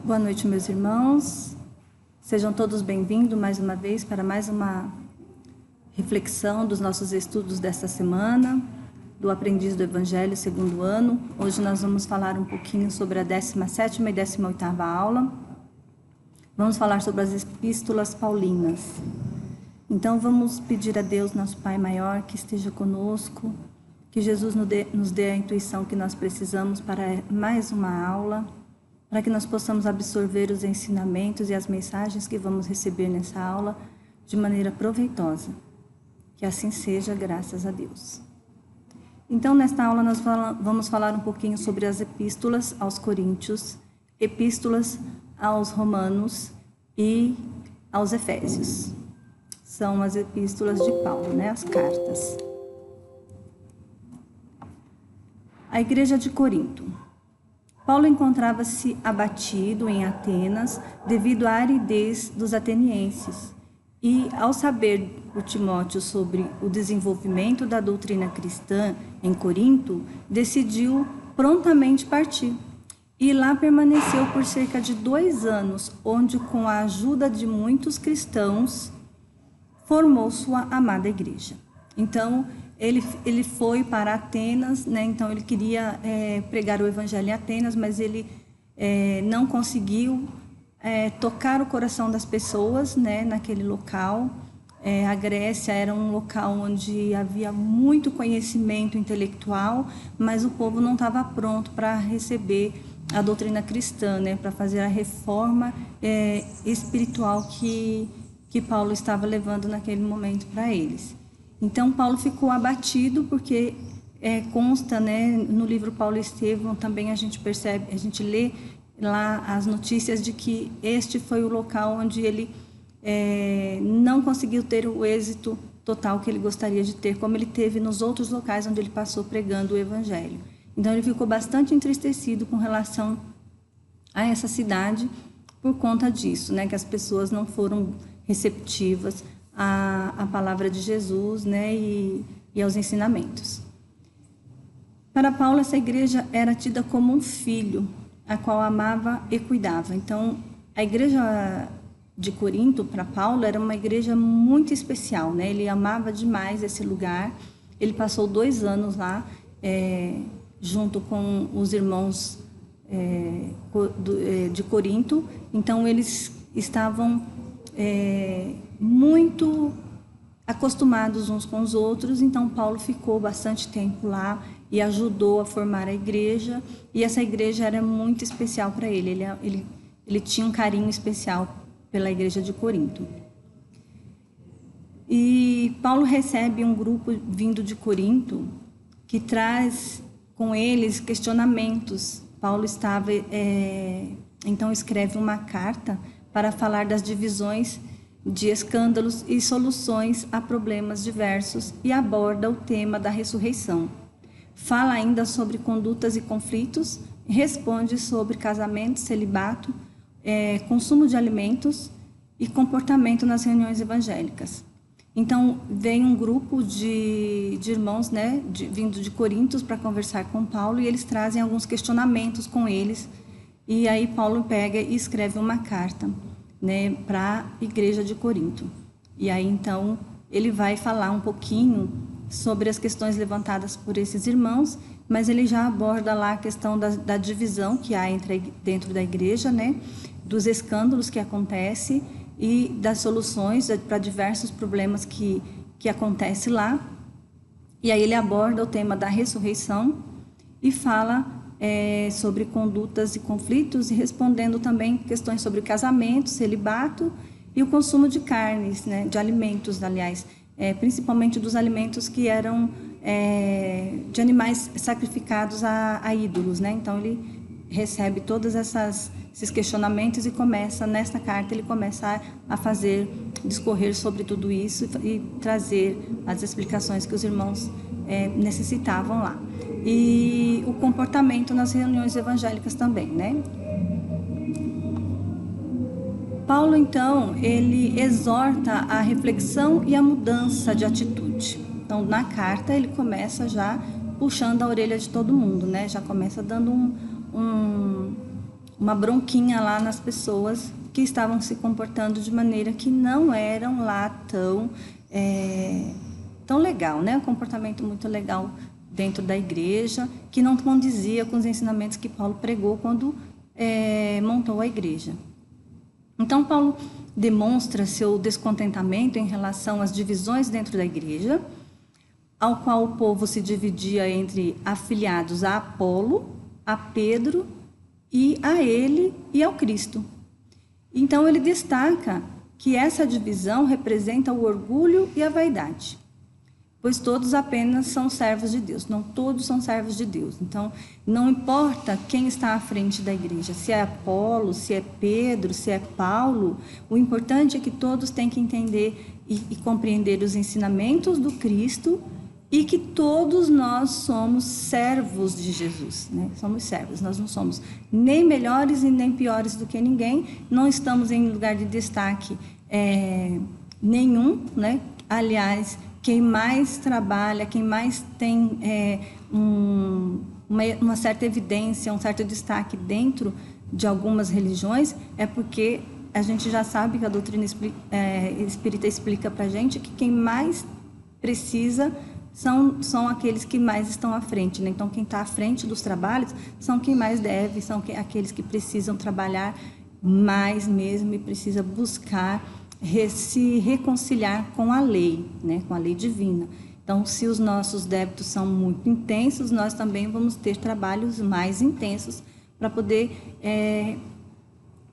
Boa noite, meus irmãos. Sejam todos bem-vindos mais uma vez para mais uma reflexão dos nossos estudos desta semana, do Aprendiz do Evangelho, segundo ano. Hoje nós vamos falar um pouquinho sobre a 17ª e 18ª aula. Vamos falar sobre as epístolas paulinas. Então vamos pedir a Deus, nosso Pai maior, que esteja conosco, que Jesus nos dê a intuição que nós precisamos para mais uma aula, para que nós possamos absorver os ensinamentos e as mensagens que vamos receber nessa aula de maneira proveitosa. Que assim seja, graças a Deus. Então, nesta aula, nós vamos falar um pouquinho sobre as epístolas aos Coríntios, epístolas aos Romanos e aos Efésios. São as epístolas de Paulo, as cartas. A igreja de Corinto. Paulo encontrava-se abatido em Atenas devido à aridez dos atenienses e, ao saber por Timóteo sobre o desenvolvimento da doutrina cristã em Corinto, decidiu prontamente partir. E lá permaneceu por cerca de 2 anos, onde, com a ajuda de muitos cristãos, formou sua amada igreja. Então, ele foi para Atenas, então ele queria pregar o evangelho em Atenas, mas ele não conseguiu tocar o coração das pessoas, naquele local. A Grécia era um local onde havia muito conhecimento intelectual, mas o povo não estava pronto para receber a doutrina cristã, para fazer a reforma espiritual que Paulo estava levando naquele momento para eles. Então, Paulo ficou abatido porque consta, no livro Paulo e Estevão, também a gente percebe, a gente lê lá as notícias de que este foi o local onde ele não conseguiu ter o êxito total que ele gostaria de ter, como ele teve nos outros locais onde ele passou pregando o evangelho. Então, ele ficou bastante entristecido com relação a essa cidade por conta disso, que as pessoas não foram receptivas a palavra de Jesus, e aos ensinamentos. Para Paulo, essa igreja era tida como um filho, a qual amava e cuidava. Então, a igreja de Corinto, para Paulo, era uma igreja muito especial, Ele amava demais esse lugar. Ele passou 2 anos lá, junto com os irmãos de Corinto. Então, eles estavam muito acostumados uns com os outros, então Paulo ficou bastante tempo lá e ajudou a formar a igreja, e essa igreja era muito especial para ele. Ele tinha um carinho especial pela igreja de Corinto. E Paulo recebe um grupo vindo de Corinto que traz com eles questionamentos. Paulo então escreve uma carta para falar das divisões de escândalos e soluções a problemas diversos e aborda o tema da ressurreição. Fala ainda sobre condutas e conflitos, responde sobre casamento, celibato, consumo de alimentos e comportamento nas reuniões evangélicas. Então, vem um grupo de irmãos, vindo de Corinto para conversar com Paulo, e eles trazem alguns questionamentos com eles, e aí Paulo pega e escreve uma carta para a igreja de Corinto. E aí, então, ele vai falar um pouquinho sobre as questões levantadas por esses irmãos, mas ele já aborda lá a questão da divisão que há dentro da igreja, dos escândalos que acontecem e das soluções para diversos problemas que acontecem lá. E aí ele aborda o tema da ressurreição e fala sobre condutas e conflitos, e respondendo também questões sobre casamento, celibato e o consumo de carnes, de alimentos, aliás, principalmente dos alimentos que eram de animais sacrificados a ídolos, Então ele recebe todos esses questionamentos e nesta carta ele começa a discorrer sobre tudo isso e trazer as explicações que os irmãos necessitavam lá. E o comportamento nas reuniões evangélicas também, Paulo, então, ele exorta a reflexão e a mudança de atitude. Então, na carta, ele começa já puxando a orelha de todo mundo, Já começa dando uma bronquinha lá nas pessoas que estavam se comportando de maneira que não eram lá tão legal, né? Um comportamento muito legal dentro da igreja, que não condizia com os ensinamentos que Paulo pregou quando montou a igreja. Então, Paulo demonstra seu descontentamento em relação às divisões dentro da igreja, ao qual o povo se dividia entre afiliados a Apolo, a Pedro e a ele e ao Cristo. Então, ele destaca que essa divisão representa o orgulho e a vaidade, pois todos apenas são servos de Deus, não todos são servos de Deus. Então, não importa quem está à frente da igreja, se é Apolo, se é Pedro, se é Paulo, o importante é que todos têm que entender e compreender os ensinamentos do Cristo e que todos nós somos servos de Jesus, né? Somos servos, nós não somos nem melhores e nem piores do que ninguém, não estamos em lugar de destaque nenhum, né? Aliás, quem mais trabalha, quem mais tem uma certa evidência, um certo destaque dentro de algumas religiões, é porque a gente já sabe que a doutrina espírita explica para a gente que quem mais precisa são aqueles que mais estão à frente, né? Então, quem está à frente dos trabalhos são quem mais deve, são aqueles que precisam trabalhar mais mesmo e precisa buscar se reconciliar com a lei, né? Com a lei divina. Então, se os nossos débitos são muito intensos, nós também vamos ter trabalhos mais intensos para poder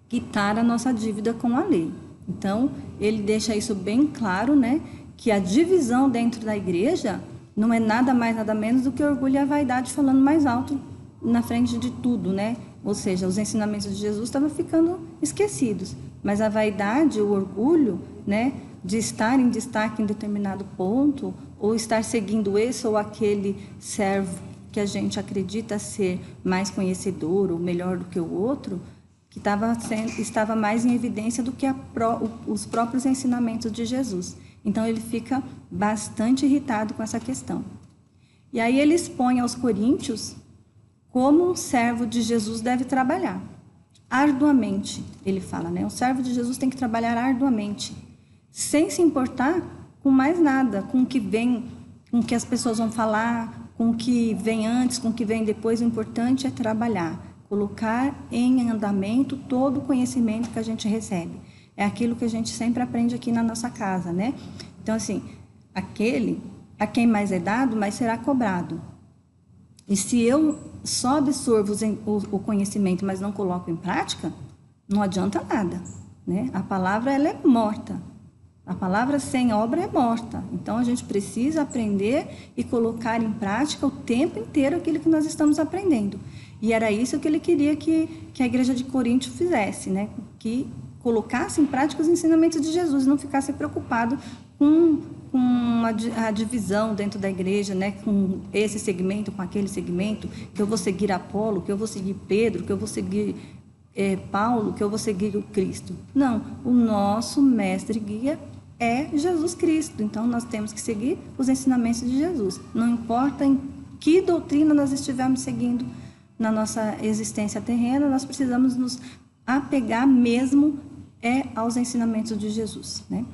quitar a nossa dívida com a lei. Então, ele deixa isso bem claro, né? Que a divisão dentro da igreja não é nada mais, nada menos do que o orgulho e a vaidade falando mais alto na frente de tudo, né? Ou seja, os ensinamentos de Jesus estavam ficando esquecidos, mas a vaidade, o orgulho, né, de estar em destaque em determinado ponto, ou estar seguindo esse ou aquele servo que a gente acredita ser mais conhecedor ou melhor do que o outro, que estava mais em evidência do que os próprios ensinamentos de Jesus. Então, ele fica bastante irritado com essa questão. E aí ele expõe aos coríntios como um servo de Jesus deve trabalhar. Arduamente, ele fala, né? O servo de Jesus tem que trabalhar arduamente, sem se importar com mais nada, com o que vem, com o que as pessoas vão falar, com o que vem antes, com o que vem depois. O importante é trabalhar, colocar em andamento todo o conhecimento que a gente recebe. É aquilo que a gente sempre aprende aqui na nossa casa, né? Então, assim, a quem mais é dado, mais será cobrado. E se eu só absorvo o conhecimento, mas não coloco em prática, não adianta nada, né? A palavra, ela é morta. A palavra sem obra é morta. Então, a gente precisa aprender e colocar em prática o tempo inteiro aquilo que nós estamos aprendendo. E era isso que ele queria que a igreja de Corinto fizesse, né? Que colocasse em prática os ensinamentos de Jesus, não ficasse preocupado com a divisão dentro da igreja, né? Com esse segmento, com aquele segmento, que eu vou seguir Apolo, que eu vou seguir Pedro, que eu vou seguir Paulo, que eu vou seguir o Cristo. Não, o nosso mestre guia é Jesus Cristo. Então, nós temos que seguir os ensinamentos de Jesus. Não importa em que doutrina nós estivermos seguindo na nossa existência terrena, nós precisamos nos apegar mesmo aos ensinamentos de Jesus, né?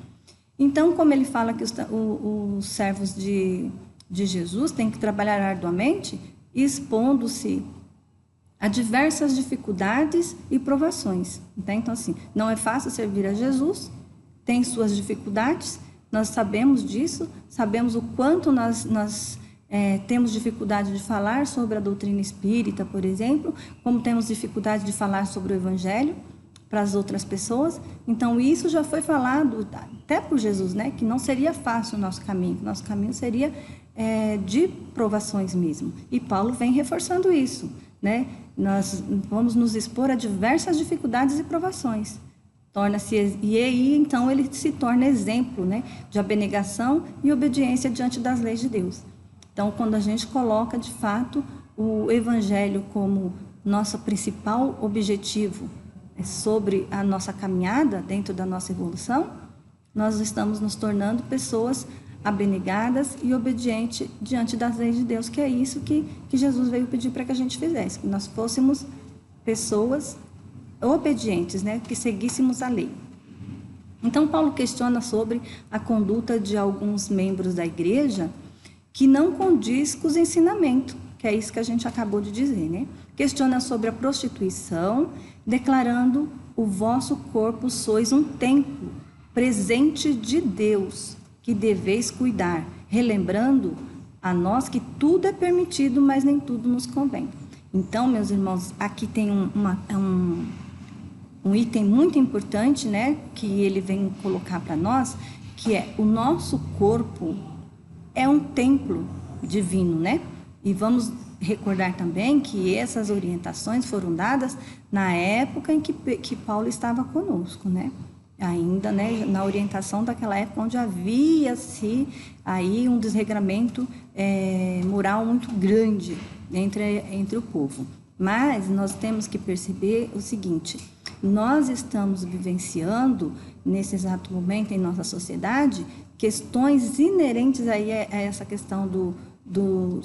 Então, como ele fala que os servos de Jesus têm que trabalhar arduamente, expondo-se a diversas dificuldades e provações. Então, assim, não é fácil servir a Jesus, tem suas dificuldades, nós sabemos disso, sabemos o quanto nós temos dificuldade de falar sobre a doutrina espírita, por exemplo, como temos dificuldade de falar sobre o Evangelho para as outras pessoas. Então, isso já foi falado até por Jesus, né? Que não seria fácil o nosso caminho seria de provações mesmo. E Paulo vem reforçando isso, né? Nós vamos nos expor a diversas dificuldades e provações. E aí, então, ele se torna exemplo, né? De abnegação e obediência diante das leis de Deus. Então, quando a gente coloca, de fato, o Evangelho como nosso principal objetivo sobre a nossa caminhada dentro da nossa evolução, nós estamos nos tornando pessoas abnegadas e obedientes diante das leis de Deus, que é isso que Jesus veio pedir para que a gente fizesse, que nós fôssemos pessoas obedientes, né? Que seguíssemos a lei. Então, Paulo questiona sobre a conduta de alguns membros da igreja que não condiz com os ensinamentos, que é isso que a gente acabou de dizer, né? Questiona sobre a prostituição, declarando: o vosso corpo sois um templo, presente de Deus, que deveis cuidar, relembrando a nós que tudo é permitido, mas nem tudo nos convém. Então, meus irmãos, aqui tem um item muito importante, né, que ele vem colocar para nós, que é: o nosso corpo é um templo divino, né? E vamos recordar também que essas orientações foram dadas na época em que Paulo estava conosco, né? Ainda, né, na orientação daquela época, onde havia-se aí um desregramento moral muito grande entre o povo. Mas nós temos que perceber o seguinte: nós estamos vivenciando, nesse exato momento em nossa sociedade, questões inerentes aí a essa questão do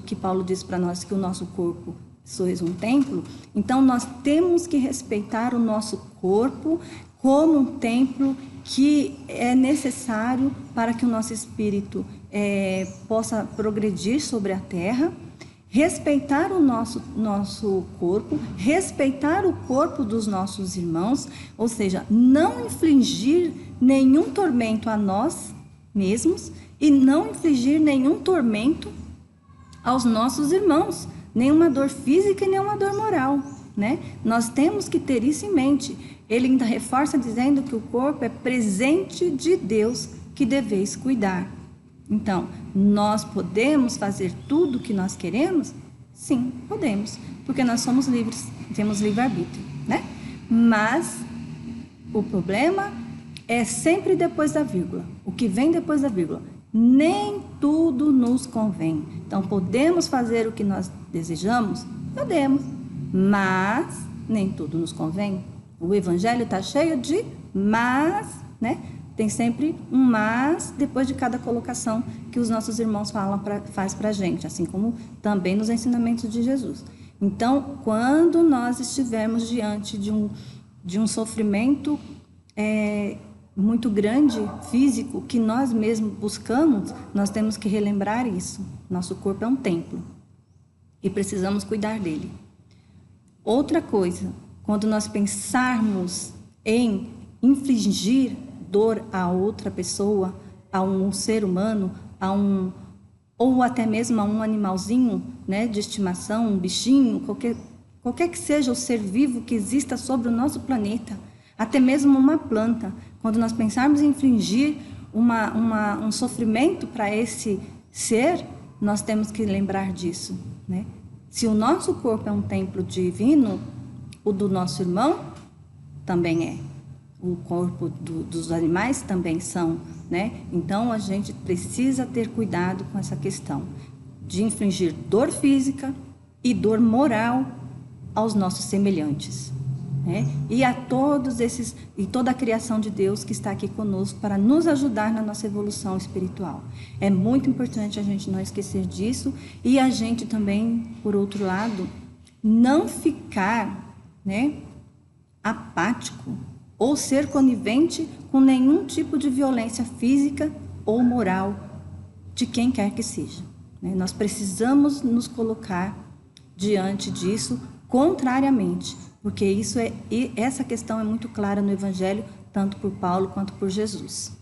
que Paulo diz para nós, que o nosso corpo sois um templo. Então, nós temos que respeitar o nosso corpo como um templo que é necessário para que o nosso espírito possa progredir sobre a terra, respeitar o nosso corpo, respeitar o corpo dos nossos irmãos, ou seja, não infligir nenhum tormento a nós mesmos e não infligir nenhum tormento aos nossos irmãos, nenhuma dor física e nenhuma dor moral, né? Nós temos que ter isso em mente. Ele ainda reforça dizendo que o corpo é presente de Deus, que deveis cuidar. Então, nós podemos fazer tudo o que nós queremos? Sim, podemos, porque nós somos livres, temos livre-arbítrio, né? Mas o problema é sempre depois da vírgula. O que vem depois da vírgula? Nem tudo nos convém. Então, podemos fazer o que nós desejamos? Podemos, mas nem tudo nos convém. O Evangelho está cheio de mas, né? Tem sempre um mas depois de cada colocação que os nossos irmãos faz para a gente, assim como também nos ensinamentos de Jesus. Então, quando nós estivermos diante de um sofrimento muito grande, físico, que nós mesmos buscamos, nós temos que relembrar isso. Nosso corpo é um templo e precisamos cuidar dele. Outra coisa, quando nós pensarmos em infligir dor a outra pessoa, a um ser humano, ou até mesmo a um animalzinho, né, de estimação, um bichinho, qualquer que seja o ser vivo que exista sobre o nosso planeta, até mesmo uma planta, quando nós pensarmos em infligir um sofrimento para esse ser, nós temos que lembrar disso, né? Se o nosso corpo é um templo divino, o do nosso irmão também é. O corpo dos animais também são, né? Então, a gente precisa ter cuidado com essa questão de infligir dor física e dor moral aos nossos semelhantes, né? E a todos esses, e toda a criação de Deus que está aqui conosco para nos ajudar na nossa evolução espiritual. É muito importante a gente não esquecer disso e a gente também, por outro lado, não ficar, né, apático ou ser conivente com nenhum tipo de violência física ou moral de quem quer que seja, né? Nós precisamos nos colocar diante disso contrariamente, porque essa questão é muito clara no Evangelho, tanto por Paulo quanto por Jesus.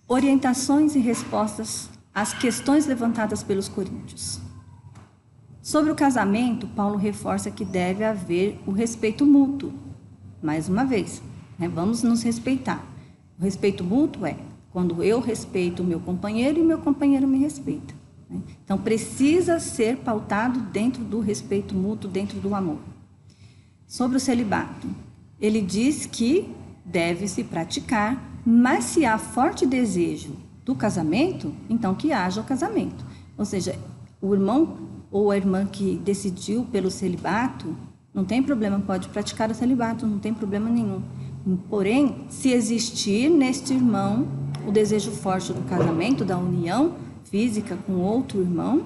Orientações e respostas às questões levantadas pelos coríntios. Sobre o casamento, Paulo reforça que deve haver o respeito mútuo. Mais uma vez, né? Vamos nos respeitar. O respeito mútuo é quando eu respeito o meu companheiro e meu companheiro me respeita, né? Então, precisa ser pautado dentro do respeito mútuo, dentro do amor. Sobre o celibato, ele diz que deve se praticar, mas se há forte desejo do casamento, então que haja o casamento. Ou seja, o irmão ou a irmã que decidiu pelo celibato, não tem problema, pode praticar o celibato, não tem problema nenhum. Porém, se existir neste irmão o desejo forte do casamento, da união física com outro irmão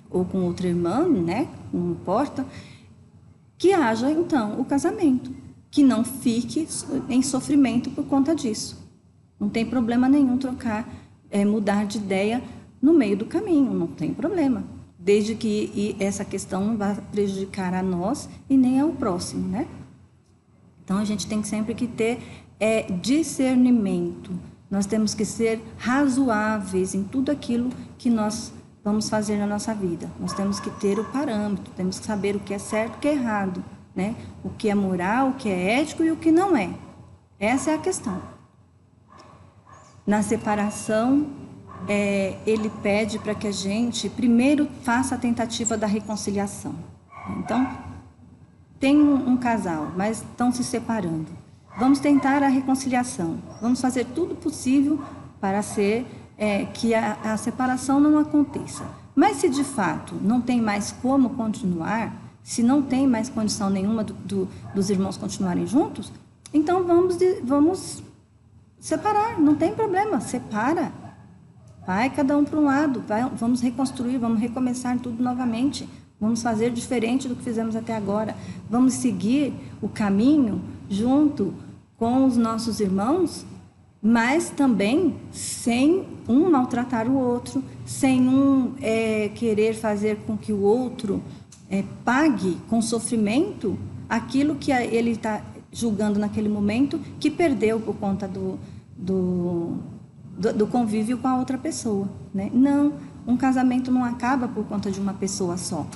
ou com outra irmã, né, não importa, que haja, então, o casamento, que não fique em sofrimento por conta disso. Não tem problema nenhum trocar, mudar de ideia no meio do caminho, não tem problema, desde que essa questão não vá prejudicar a nós e nem ao próximo, né? Então, a gente tem sempre que ter discernimento. Nós temos que ser razoáveis em tudo aquilo que nós vamos fazer na nossa vida. Nós temos que ter o parâmetro, temos que saber o que é certo e o que é errado, né? O que é moral, o que é ético e o que não é. Essa é a questão. Na separação, ele pede para que a gente primeiro faça a tentativa da reconciliação. Então, tem um casal, mas estão se separando. Vamos tentar a reconciliação. Vamos fazer tudo possível para que a separação não aconteça. Mas se de fato não tem mais como continuar, se não tem mais condição nenhuma dos irmãos continuarem juntos, então vamos separar, não tem problema, separa. Vai cada um para um lado, vamos reconstruir, vamos recomeçar tudo novamente. Vamos fazer diferente do que fizemos até agora. Vamos seguir o caminho junto com os nossos irmãos, mas também sem um maltratar o outro, sem um querer fazer com que o outro pague com sofrimento aquilo que ele está julgando naquele momento que perdeu por conta do convívio com a outra pessoa, né? Não, um casamento não acaba por conta de uma pessoa só.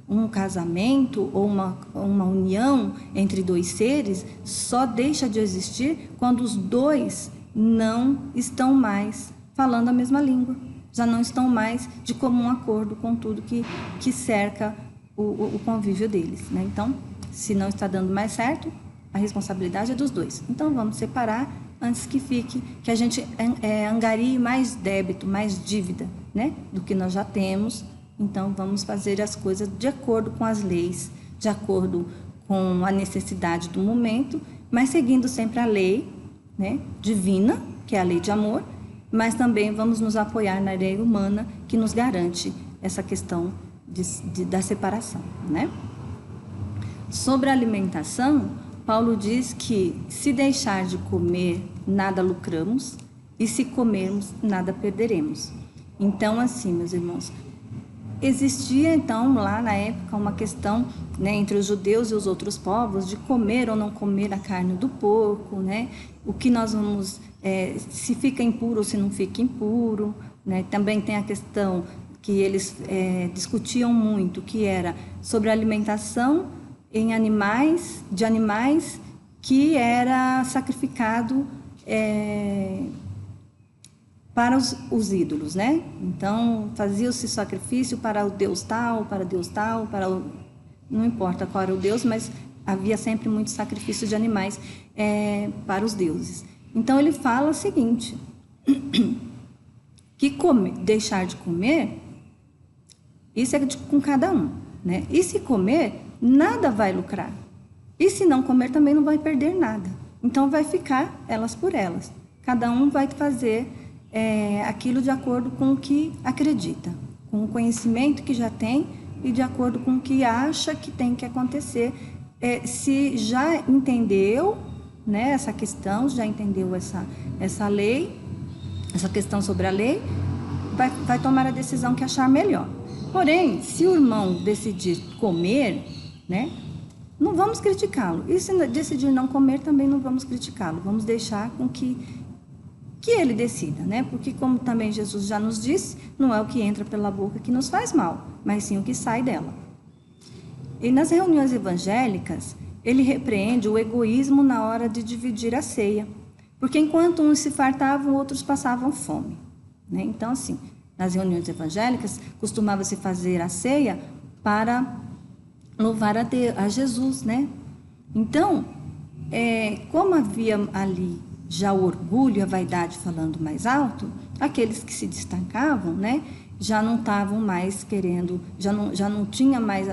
Um casamento ou uma união entre dois seres só deixa de existir quando os dois não estão mais falando a mesma língua, já não estão mais de comum acordo com tudo que cerca o convívio deles, né? Então, se não está dando mais certo, a responsabilidade é dos dois. Então, vamos separar antes que a gente angarie mais débito, mais dívida, né, do que nós já temos. Então, vamos fazer as coisas de acordo com as leis, de acordo com a necessidade do momento, mas seguindo sempre a lei, né, divina, que é a lei de amor, mas também vamos nos apoiar na lei humana, que nos garante essa questão da separação, né? Sobre a alimentação, Paulo diz que se deixar de comer, nada lucramos, e se comermos, nada perderemos. Então, assim, meus irmãos, existia, então, lá na época, uma questão, né, entre os judeus e os outros povos de comer ou não comer a carne do porco, né? O que nós vamos, se fica impuro ou se não fica impuro, né? Também tem a questão que eles discutiam muito, que era sobre a alimentação de animais que era sacrificado para os ídolos, né? Então, fazia-se sacrifício para o Deus tal, não importa qual era o Deus, mas havia sempre muito sacrifício de animais para os deuses. Então, ele fala o seguinte, que deixar de comer, isso é com cada um, né? E se comer, nada vai lucrar. E se não comer, também não vai perder nada. Então, vai ficar elas por elas. Cada um vai fazer aquilo de acordo com o que acredita, com o conhecimento que já tem e de acordo com o que acha que tem que acontecer. Se já entendeu, né, essa questão, já entendeu essa lei, essa questão sobre a lei, vai tomar a decisão que achar melhor. Porém, se o irmão decidir comer, né, não vamos criticá-lo. E se decidir não comer, também não vamos criticá-lo. Vamos deixar com que ele decida, né? Porque, como também Jesus já nos disse, não é o que entra pela boca que nos faz mal, mas sim o que sai dela. E nas reuniões evangélicas, ele repreende o egoísmo na hora de dividir a ceia, porque enquanto uns se fartavam, outros passavam fome, né? Então, assim, nas reuniões evangélicas, costumava-se fazer a ceia para louvar a Jesus, né? Então, como havia ali já o orgulho e a vaidade falando mais alto, aqueles que se destacavam, né, já não estavam mais querendo, já não tinha mais,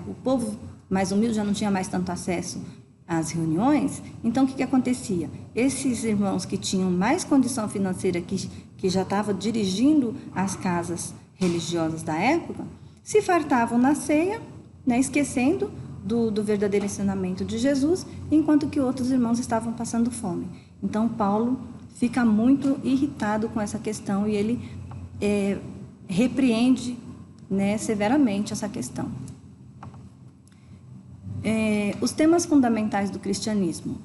o povo mais humilde já não tinha mais tanto acesso às reuniões. Então, o que acontecia? Esses irmãos que tinham mais condição financeira, que já estavam dirigindo as casas religiosas da época, se fartavam na ceia, né, esquecendo do verdadeiro ensinamento de Jesus, enquanto que outros irmãos estavam passando fome. Então, Paulo fica muito irritado com essa questão e ele repreende, né, severamente essa questão. Os temas fundamentais do cristianismo.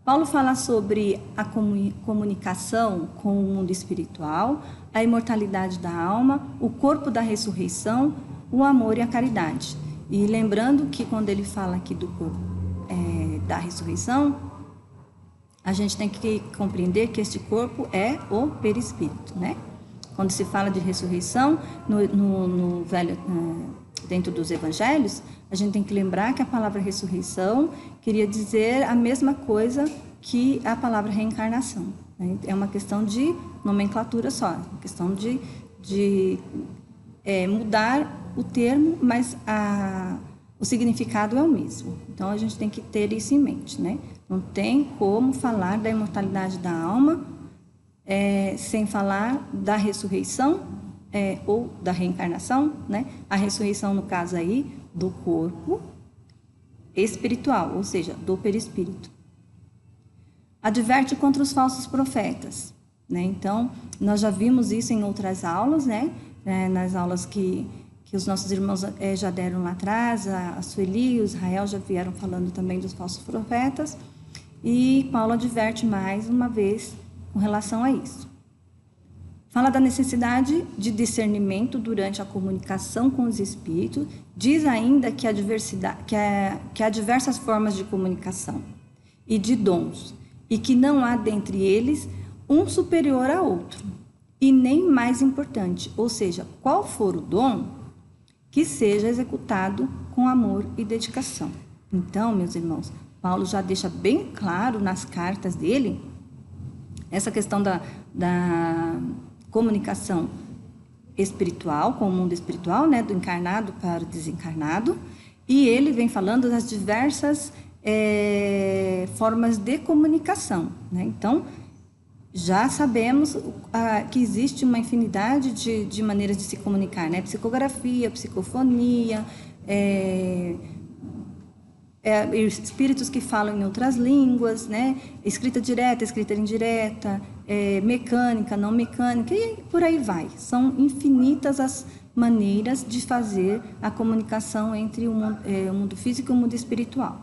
Paulo fala sobre a comunicação com o mundo espiritual, a imortalidade da alma, o corpo da ressurreição, o amor e a caridade. E lembrando que quando ele fala aqui do corpo da ressurreição, a gente tem que compreender que este corpo é o perispírito, né? Quando se fala de ressurreição no velho, dentro dos evangelhos, a gente tem que lembrar que a palavra ressurreição queria dizer a mesma coisa que a palavra reencarnação, né? É uma questão de nomenclatura só, uma questão de mudar o termo, mas o significado é o mesmo. Então, a gente tem que ter isso em mente, né? Não tem como falar da imortalidade da alma sem falar da ressurreição ou da reencarnação, né? A ressurreição, no caso aí, do corpo espiritual, ou seja, do perispírito. Adverte contra os falsos profetas, né? Então, nós já vimos isso em outras aulas, né? Nas aulas que os nossos irmãos já deram lá atrás, a Sueli e o Israel já vieram falando também dos falsos profetas, e Paulo adverte mais uma vez com relação a isso. Fala da necessidade de discernimento durante a comunicação com os espíritos, diz ainda que há diversas formas de comunicação e de dons, e que não há dentre eles um superior a outro, e nem mais importante, ou seja, qual for o dom, que seja executado com amor e dedicação. Então, meus irmãos, Paulo já deixa bem claro nas cartas dele essa questão da comunicação espiritual, com o mundo espiritual, né, do encarnado para o desencarnado, e ele vem falando das diversas formas de comunicação, né? Então, já sabemos que existe uma infinidade de maneiras de se comunicar, né? Psicografia, psicofonia, espíritos que falam em outras línguas, né? Escrita direta, escrita indireta, mecânica, não mecânica, e por aí vai. São infinitas as maneiras de fazer a comunicação entre o mundo físico e o mundo espiritual.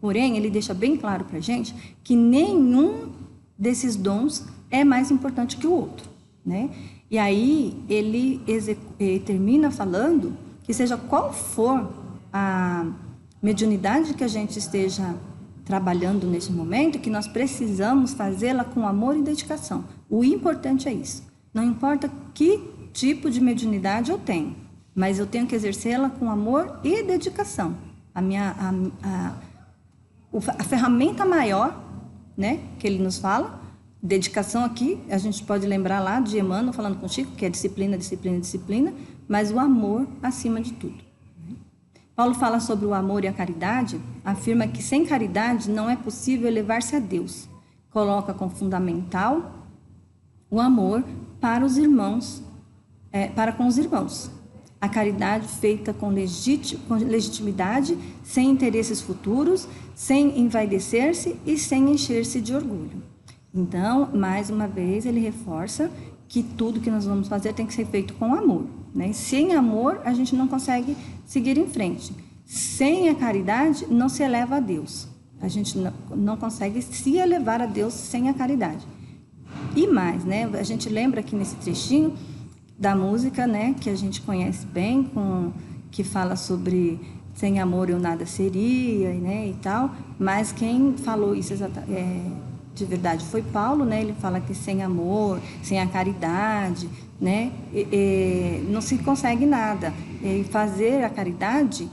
Porém, ele deixa bem claro para a gente que nenhum desses dons é mais importante que o outro, né? E aí ele termina falando que seja qual for a mediunidade que a gente esteja trabalhando nesse momento, que nós precisamos fazê-la com amor e dedicação. O importante é isso. Não importa que tipo de mediunidade eu tenho, mas eu tenho que exercê-la com amor e dedicação. A ferramenta maior, né, que ele nos fala, dedicação aqui, a gente pode lembrar lá de Emmanuel falando com Chico, que é disciplina, disciplina, disciplina, mas o amor acima de tudo. Paulo fala sobre o amor e a caridade, afirma que sem caridade não é possível elevar-se a Deus. Coloca como fundamental o amor para os irmãos, para com os irmãos. A caridade feita com legitimidade, sem interesses futuros, sem envaidecer-se e sem encher-se de orgulho. Então, mais uma vez, ele reforça que tudo que nós vamos fazer tem que ser feito com amor, né? Sem amor, a gente não consegue seguir em frente. Sem a caridade, não se eleva a Deus. A gente não consegue se elevar a Deus sem a caridade. E mais, né? A gente lembra aqui nesse trechinho da música, né, que a gente conhece bem, que fala sobre sem amor eu nada seria, né, e tal, mas quem falou isso de verdade foi Paulo, né? Ele fala que sem amor, sem a caridade, né, não se consegue nada. E fazer a caridade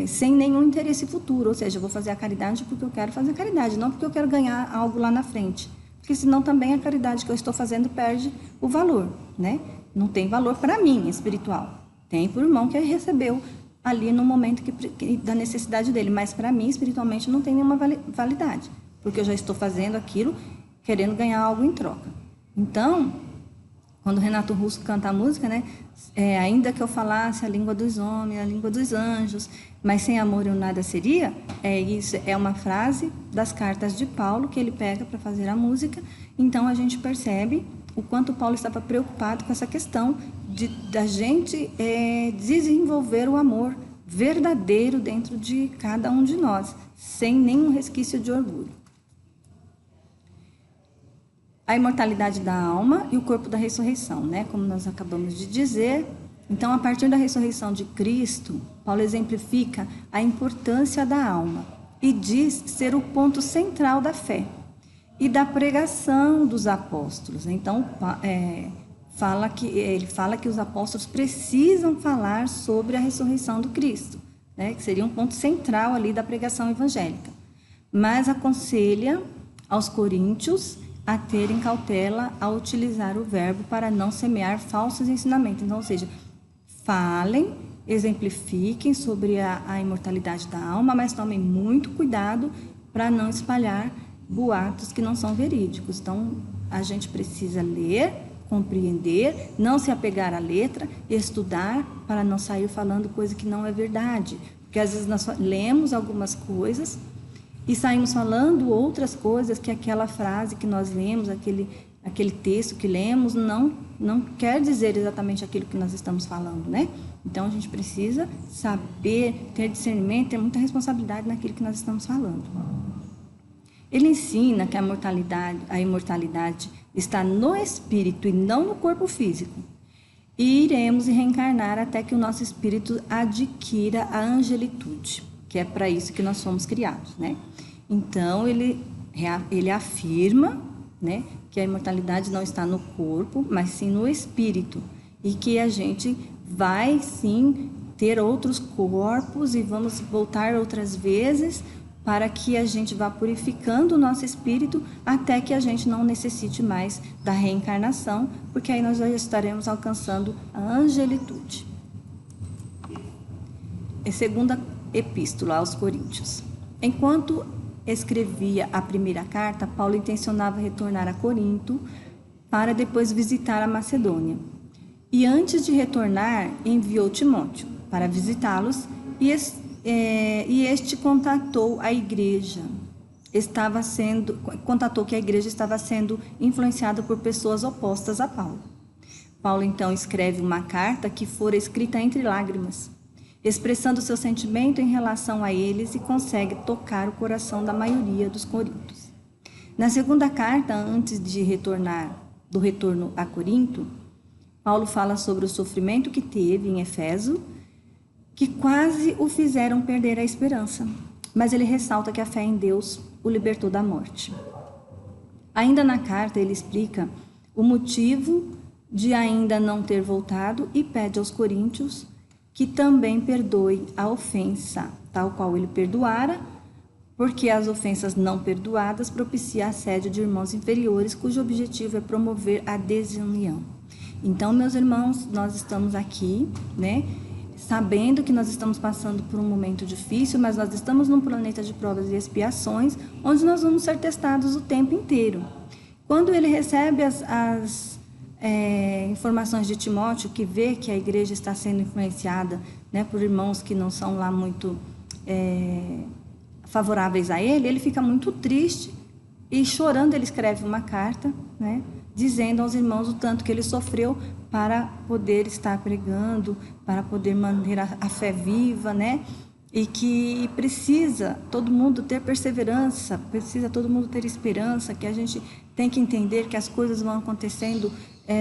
sem nenhum interesse futuro, ou seja, eu vou fazer a caridade porque eu quero fazer a caridade, não porque eu quero ganhar algo lá na frente, porque senão também a caridade que eu estou fazendo perde o valor, né? Não tem valor para mim, espiritual. Tem para o irmão que recebeu ali no momento da necessidade dele, mas para mim, espiritualmente, não tem nenhuma validade, porque eu já estou fazendo aquilo querendo ganhar algo em troca. Então, quando o Renato Russo canta a música, né? Ainda que eu falasse a língua dos homens, a língua dos anjos, Mas sem amor eu nada seria. Isso é uma frase das cartas de Paulo que ele pega para fazer a música. Então a gente percebe o quanto Paulo estava preocupado com essa questão da gente desenvolver o amor verdadeiro dentro de cada um de nós, sem nenhum resquício de orgulho. A imortalidade da alma e o corpo da ressurreição, né? Como nós acabamos de dizer. Então, a partir da ressurreição de Cristo, Paulo exemplifica a importância da alma e diz ser o ponto central da fé e da pregação dos apóstolos. Então, ele fala que os apóstolos precisam falar sobre a ressurreição do Cristo, né? Que seria um ponto central ali da pregação evangélica. Mas aconselha aos coríntios a terem cautela ao utilizar o verbo para não semear falsos ensinamentos. Então, ou seja, falem, exemplifiquem sobre a imortalidade da alma, mas tomem muito cuidado para não espalhar boatos que não são verídicos. Então, a gente precisa ler, compreender, não se apegar à letra, estudar para não sair falando coisa que não é verdade. Porque às vezes nós lemos algumas coisas e saímos falando outras coisas que aquela frase que nós lemos, aquele texto que lemos, não quer dizer exatamente aquilo que nós estamos falando, né? Então, a gente precisa saber, ter discernimento, ter muita responsabilidade naquilo que nós estamos falando. Ele ensina que a imortalidade está no espírito e não no corpo físico. E iremos reencarnar até que o nosso espírito adquira a angelitude, que é para isso que nós fomos criados, né? Então, ele afirma, né, que a imortalidade não está no corpo, mas sim no espírito. E que a gente vai, sim, ter outros corpos e vamos voltar outras vezes para que a gente vá purificando o nosso espírito até que a gente não necessite mais da reencarnação, porque aí nós já estaremos alcançando a angelitude. É segunda epístola aos Coríntios. Enquanto escrevia a primeira carta, Paulo intencionava retornar a Corinto para depois visitar a Macedônia. E antes de retornar, enviou Timóteo para visitá-los e este contatou a igreja. Contatou que a igreja estava sendo influenciada por pessoas opostas a Paulo. Paulo então escreve uma carta que fora escrita entre lágrimas, expressando seu sentimento em relação a eles e consegue tocar o coração da maioria dos coríntios. Na segunda carta, antes do retorno a Corinto, Paulo fala sobre o sofrimento que teve em Éfeso, que quase o fizeram perder a esperança, mas ele ressalta que a fé em Deus o libertou da morte. Ainda na carta, ele explica o motivo de ainda não ter voltado e pede aos coríntios que também perdoe a ofensa, tal qual ele perdoara, porque as ofensas não perdoadas propiciam assédio de irmãos inferiores, cujo objetivo é promover a desunião. Então, meus irmãos, nós estamos aqui, né, sabendo que nós estamos passando por um momento difícil, mas nós estamos num planeta de provas e expiações, onde nós vamos ser testados o tempo inteiro. Quando ele recebe as informações de Timóteo, que vê que a igreja está sendo influenciada, né, por irmãos que não são lá muito favoráveis a ele, ele fica muito triste e chorando ele escreve uma carta, né, dizendo aos irmãos o tanto que ele sofreu para poder estar pregando, para poder manter a fé viva, né, e que precisa todo mundo ter perseverança, precisa todo mundo ter esperança, que a gente tem que entender que as coisas vão acontecendo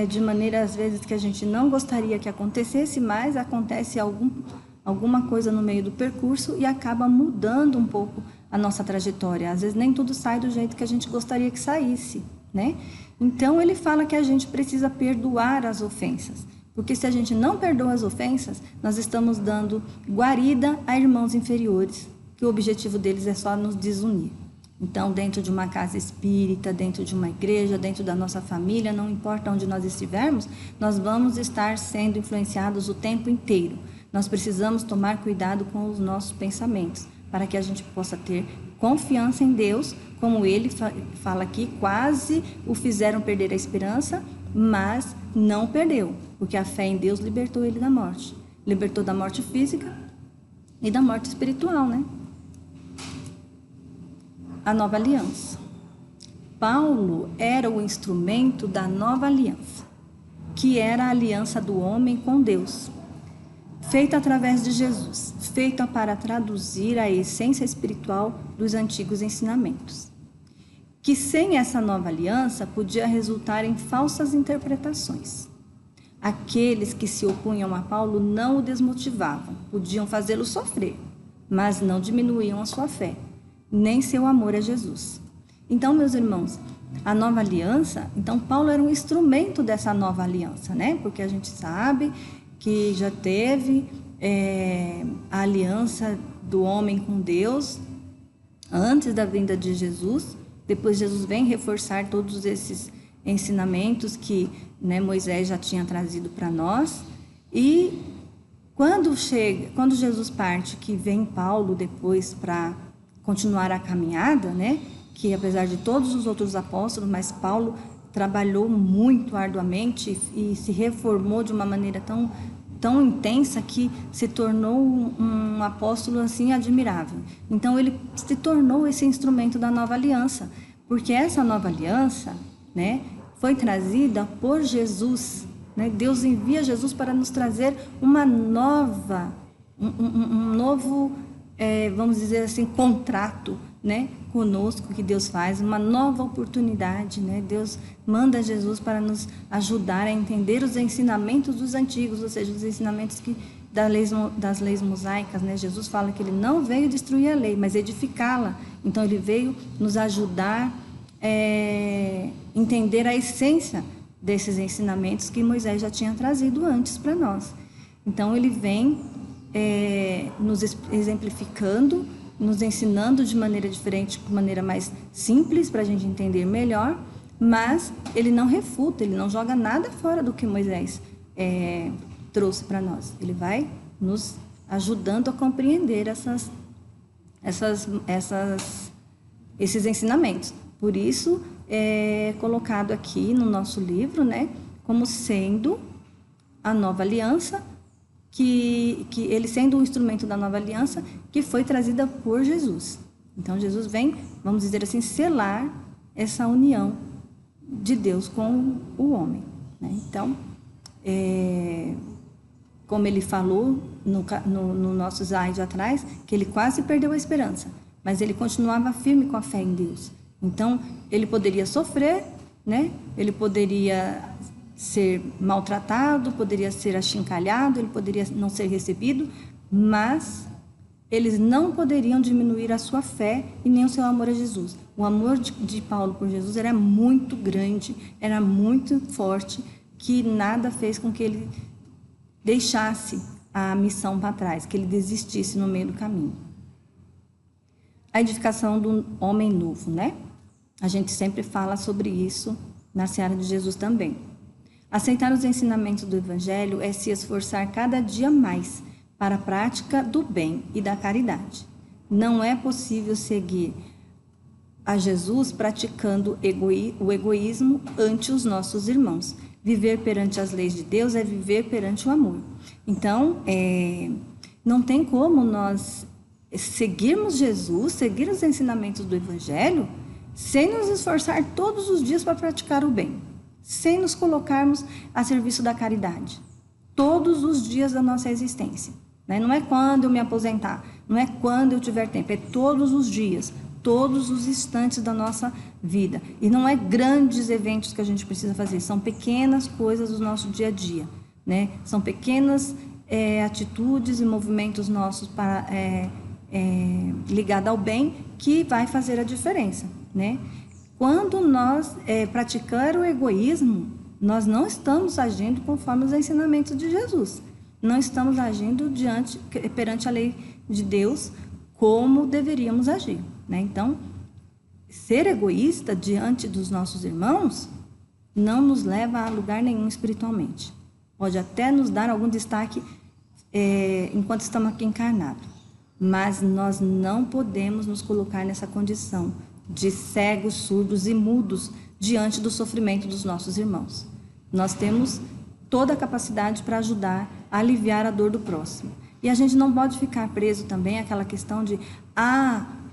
de maneira, às vezes, que a gente não gostaria que acontecesse, mas acontece alguma coisa no meio do percurso e acaba mudando um pouco a nossa trajetória. Às vezes, nem tudo sai do jeito que a gente gostaria que saísse, né? Então, ele fala que a gente precisa perdoar as ofensas, porque se a gente não perdoa as ofensas, nós estamos dando guarida a irmãos inferiores, que o objetivo deles é só nos desunir. Então, dentro de uma casa espírita, dentro de uma igreja, dentro da nossa família, não importa onde nós estivermos, nós vamos estar sendo influenciados o tempo inteiro. Nós precisamos tomar cuidado com os nossos pensamentos, para que a gente possa ter confiança em Deus, como ele fala aqui, quase o fizeram perder a esperança, mas não perdeu, porque a fé em Deus libertou ele da morte. Libertou da morte física e da morte espiritual, né? A nova aliança. Paulo era o instrumento da nova aliança, que era a aliança do homem com Deus, feita através de Jesus, feita para traduzir a essência espiritual dos antigos ensinamentos, que sem essa nova aliança podia resultar em falsas interpretações. Aqueles que se opunham a Paulo não o desmotivavam, podiam fazê-lo sofrer, mas não diminuíam a sua fé, nem seu amor a Jesus. Então, meus irmãos, a nova aliança, então Paulo era um instrumento dessa nova aliança, né? Porque a gente sabe que já teve a aliança do homem com Deus antes da vinda de Jesus. Depois Jesus vem reforçar todos esses ensinamentos que, né, Moisés já tinha trazido para nós. E quando Jesus parte, que vem Paulo depois para continuar a caminhada, né? Que apesar de todos os outros apóstolos, mas Paulo trabalhou muito arduamente e se reformou de uma maneira tão intensa que se tornou um apóstolo assim admirável. Então ele se tornou esse instrumento da nova aliança, porque essa nova aliança, né, foi trazida por Jesus, né? Deus envia Jesus para nos trazer uma nova, um novo, vamos dizer assim, contrato, né, conosco, que Deus faz, uma nova oportunidade, né? Deus manda Jesus para nos ajudar a entender os ensinamentos dos antigos, ou seja, os ensinamentos das leis mosaicas, né? Jesus fala que ele não veio destruir a lei, mas edificá-la. Então ele veio nos ajudar a entender a essência desses ensinamentos que Moisés já tinha trazido antes para nós. Então ele vem nos exemplificando, nos ensinando de maneira diferente, de maneira mais simples, para a gente entender melhor, mas ele não refuta, ele não joga nada fora do que Moisés trouxe para nós. Ele vai nos ajudando a compreender esses ensinamentos. Por isso, é colocado aqui no nosso livro, né, como sendo a nova aliança, que ele sendo um instrumento da nova aliança que foi trazida por Jesus. Então, Jesus vem, vamos dizer assim, selar essa união de Deus com o homem, né? Então, como ele falou no nosso slide atrás, que ele quase perdeu a esperança, mas ele continuava firme com a fé em Deus. Então, ele poderia sofrer, né? Ele poderia ser maltratado, poderia ser achincalhado, ele poderia não ser recebido, mas eles não poderiam diminuir a sua fé e nem o seu amor a Jesus. O amor de Paulo por Jesus era muito grande, era muito forte, que nada fez com que ele deixasse a missão para trás, que ele desistisse no meio do caminho. A edificação do homem novo, né? A gente sempre fala sobre isso na seara de Jesus também. Aceitar os ensinamentos do Evangelho é se esforçar cada dia mais para a prática do bem e da caridade. Não é possível seguir a Jesus praticando o egoísmo ante os nossos irmãos. Viver perante as leis de Deus é viver perante o amor. Então, não tem como nós seguirmos Jesus, seguir os ensinamentos do Evangelho, sem nos esforçar todos os dias para praticar o bem, sem nos colocarmos a serviço da caridade, todos os dias da nossa existência, né? Não é quando eu me aposentar, não é quando eu tiver tempo, é todos os dias, todos os instantes da nossa vida. E não é grandes eventos que a gente precisa fazer, são pequenas coisas do nosso dia a dia, né? São pequenas atitudes e movimentos nossos para ligados ao bem que vai fazer a diferença, né? Quando nós praticar o egoísmo, nós não estamos agindo conforme os ensinamentos de Jesus. Não estamos agindo perante a lei de Deus como deveríamos agir, né? Então, ser egoísta diante dos nossos irmãos não nos leva a lugar nenhum espiritualmente. Pode até nos dar algum destaque enquanto estamos aqui encarnados, mas nós não podemos nos colocar nessa condição de cegos, surdos e mudos diante do sofrimento dos nossos irmãos. Nós temos toda a capacidade para ajudar a aliviar a dor do próximo. E a gente não pode ficar preso também àquela questão de,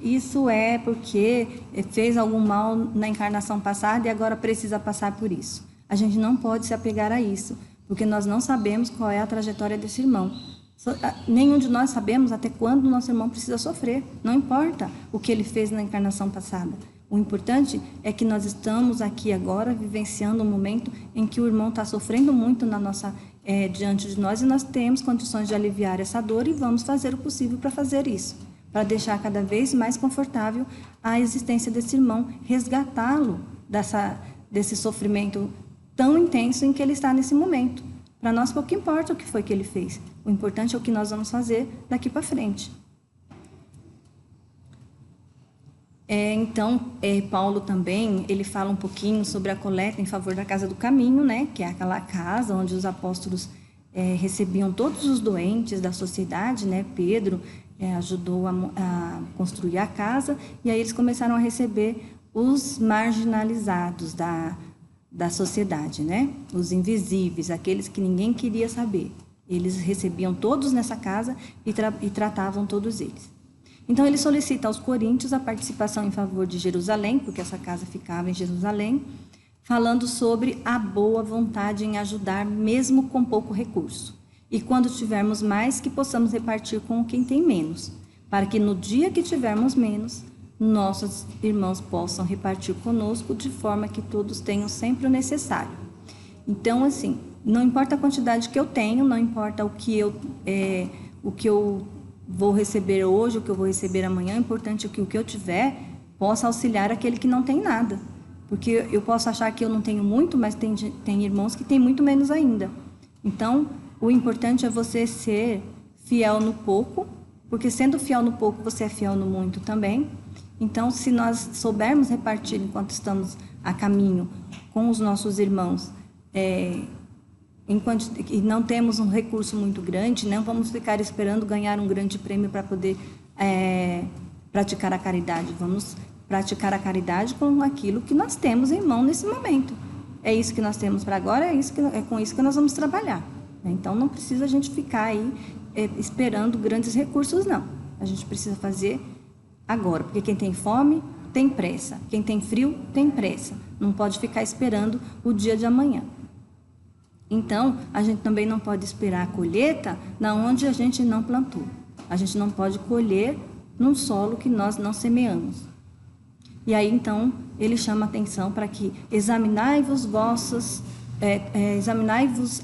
isso é porque fez algum mal na encarnação passada e agora precisa passar por isso. A gente não pode se apegar a isso, porque nós não sabemos qual é a trajetória desse irmão. Nenhum de nós sabemos até quando o nosso irmão precisa sofrer. Não importa o que ele fez na encarnação passada. O importante é que nós estamos aqui agora vivenciando um momento em que o irmão está sofrendo muito diante de nós, e nós temos condições de aliviar essa dor e vamos fazer o possível para fazer isso, para deixar cada vez mais confortável a existência desse irmão, resgatá-lo desse sofrimento tão intenso em que ele está nesse momento. Para nós pouco importa o que foi que ele fez, o importante é o que nós vamos fazer daqui para frente. Então, Paulo também, ele fala um pouquinho sobre a coleta em favor da Casa do Caminho, né, que é aquela casa onde os apóstolos recebiam todos os doentes da sociedade, né? Pedro ajudou a construir a casa, e aí eles começaram a receber os marginalizados da sociedade, né? Os invisíveis, aqueles que ninguém queria saber. Eles recebiam todos nessa casa e tratavam todos eles. Então, ele solicita aos coríntios a participação em favor de Jerusalém, porque essa casa ficava em Jerusalém, falando sobre a boa vontade em ajudar, mesmo com pouco recurso. E quando tivermos mais, que possamos repartir com quem tem menos, para que no dia que tivermos menos, nossos irmãos possam repartir conosco, de forma que todos tenham sempre o necessário. Então, assim, não importa a quantidade que eu tenho, não importa o que eu vou receber hoje, o que eu vou receber amanhã, é importante que o que eu tiver possa auxiliar aquele que não tem nada. Porque eu posso achar que eu não tenho muito, mas tem irmãos que têm muito menos ainda. Então, o importante é você ser fiel no pouco, porque sendo fiel no pouco, você é fiel no muito também. Então, se nós soubermos repartir enquanto estamos a caminho com os nossos irmãos, e não temos um recurso muito grande, não vamos ficar esperando ganhar um grande prêmio para poder praticar a caridade. Vamos praticar a caridade com aquilo que nós temos em mão nesse momento. É isso que nós temos para agora, é com isso que nós vamos trabalhar. Então, não precisa a gente ficar aí esperando grandes recursos, não. A gente precisa fazer agora, porque quem tem fome tem pressa, quem tem frio tem pressa. Não pode ficar esperando o dia de amanhã. Então, a gente também não pode esperar a colheita na onde a gente não plantou. A gente não pode colher num solo que nós não semeamos. E aí, então, ele chama a atenção para que examinai-vos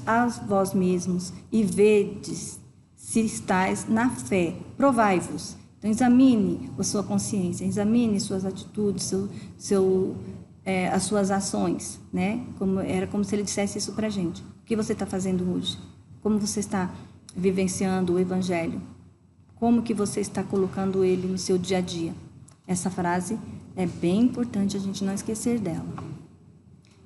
a vós mesmos e vedes se estáis na fé. Provai-vos. Então, examine a sua consciência, examine suas atitudes, as suas ações, né? Era como se ele dissesse isso para a gente. O que você está fazendo hoje? Como você está vivenciando o Evangelho? Como que você está colocando ele no seu dia a dia? Essa frase é bem importante a gente não esquecer dela.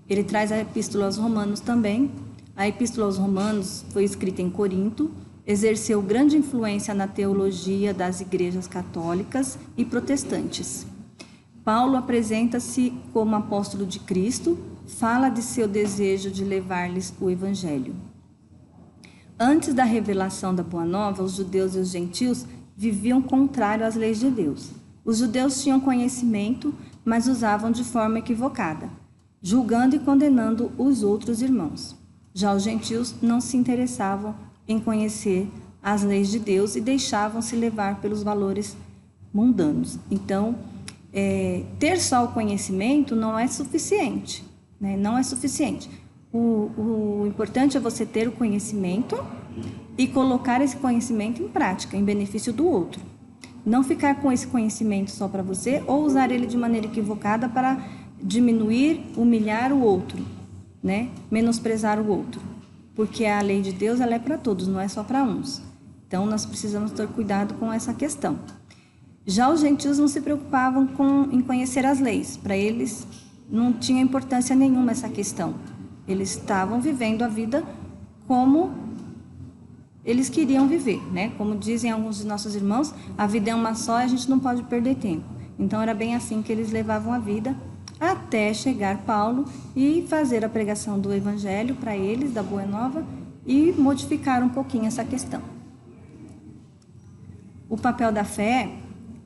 Ele traz a Epístola aos Romanos também. A Epístola aos Romanos foi escrita em Corinto, exerceu grande influência na teologia das igrejas católicas e protestantes. Paulo apresenta-se como apóstolo de Cristo, fala de seu desejo de levar-lhes o Evangelho. Antes da revelação da Boa Nova, os judeus e os gentios viviam contrário às leis de Deus. Os judeus tinham conhecimento, mas usavam de forma equivocada, julgando e condenando os outros irmãos. Já os gentios não se interessavam em conhecer as leis de Deus e deixavam-se levar pelos valores mundanos. Então, ter só o conhecimento não é suficiente, né? Não é suficiente. O importante é você ter o conhecimento e colocar esse conhecimento em prática, em benefício do outro. Não ficar com esse conhecimento só para você ou usar ele de maneira equivocada para diminuir, humilhar o outro, né? Menosprezar o outro. Porque a lei de Deus ela é para todos, não é só para uns. Então, nós precisamos ter cuidado com essa questão. Já os gentios não se preocupavam em conhecer as leis. Para eles, não tinha importância nenhuma essa questão. Eles estavam vivendo a vida como eles queriam viver, né? Como dizem alguns de nossos irmãos, a vida é uma só e a gente não pode perder tempo. Então, era bem assim que eles levavam a vida, até chegar Paulo e fazer a pregação do Evangelho para eles, da Boa Nova, e modificar um pouquinho essa questão. O papel da fé,